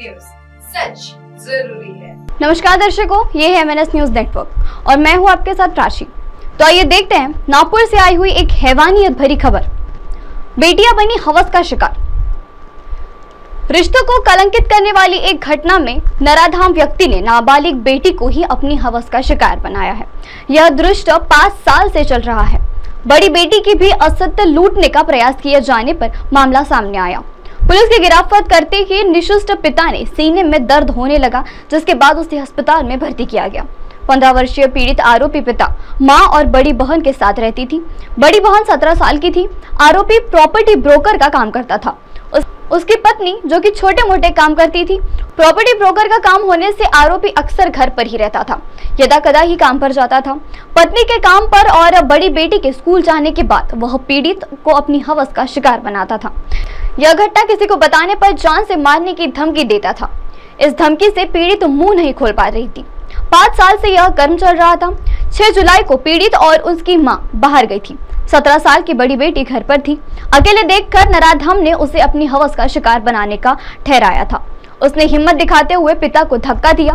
News, सच जरूरी है। नमस्कार दर्शकों, ये है MNS न्यूज नेटवर्क और मैं हूं आपके साथ राशि। तो आइए देखते हैं नागपुर से आई हुई एक हैवानियत भरी खबर। बेटियां बनी हवस का शिकार। रिश्तों को कलंकित करने वाली एक घटना में नराधाम व्यक्ति ने नाबालिग बेटी को ही अपनी हवस का शिकार बनाया है। यह दृश्य 5 साल से चल रहा है। बड़ी बेटी की भी असत्य लूटने का प्रयास किए जाने पर मामला सामने आया। पुलिस की गिरफ्तार करते ही निष्ठुर पिता ने सीने में दर्द होने लगा, जिसके बाद उसे अस्पताल में भर्ती किया गया। 15 वर्षीय पीड़ित आरोपी पिता मां और बड़ी बहन के साथ रहती थी। बड़ी बहन 17 साल की थी। आरोपी प्रॉपर्टी ब्रोकर का काम करता था। उसकी पत्नी जो कि छोटे मोटे काम करती थी। प्रॉपर्टी ब्रोकर का काम होने से आरोपी अक्सर घर पर ही रहता था, यदा कदा ही काम पर जाता था। पत्नी के काम पर और बड़ी बेटी के स्कूल जाने के बाद वह पीड़ित को अपनी हवस का शिकार बनाता था। यह घटना किसी को बताने पर जान से मारने की धमकी देता था। इस धमकी से पीड़ित मुंह नहीं खोल पा रही थी। 5 साल से यह कर्म चल रहा था। 6 जुलाई को पीड़ित और उसकी मां बाहर गई थी। 17 साल की बड़ी बेटी घर पर थी। अकेले देखकर नराधम ने उसे अपनी हवस का शिकार बनाने का ठहराया था। उसने हिम्मत दिखाते हुए पिता को धक्का दिया।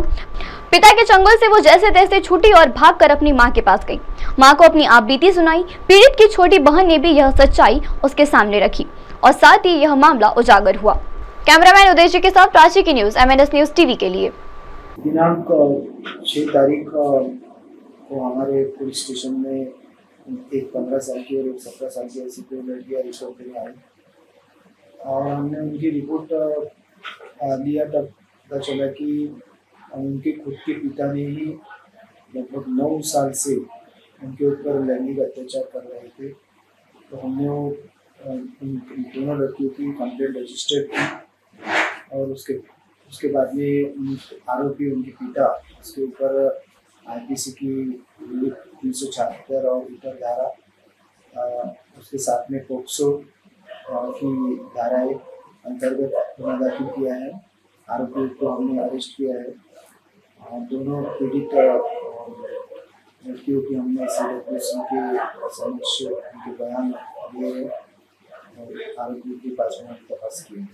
पिता के चंगुल से वो जैसे तैसे छूटी और भागकर अपनी मां के पास गई। मां को अपनी आपबीती सुनाई। पीड़ित की छोटी बहन ने भी यह सच्चाई उसके सामने रखी और साथ ही यह मामला उजागर हुआ। कैमरामैन उदय जी के साथ राशि की न्यूज, MNS न्यूज टीवी के लिए। दिनांक 6 तारीख को हमारे पुलिस स्टेशन में एक 15 साल की और एक 17 साल की ऐसी 2 लड़कियाँ रिपोर्ट करने आई और हमने उनकी रिपोर्ट लिया। तब पता चला कि उनके खुद के पिता ने ही लगभग 9 साल से उनके ऊपर लैंगिक अत्याचार कर रहे थे। तो हमने वो दोनों लड़कियों की कंप्लेंट रजिस्टर की और उसके बाद में आरोपी उनके पिता उसके ऊपर IPC की 376 और इतर धारा, उसके साथ में पोक्सो की धाराएं अंतर्गत गुना दाखिल किया है। आरोपी को हमने अरेस्ट किया है। दोनों पीड़ित लड़कियों की हमने CWC के समक्ष उनके बयान लिए हैं और आरोपी की 5 मिनट तपास की है।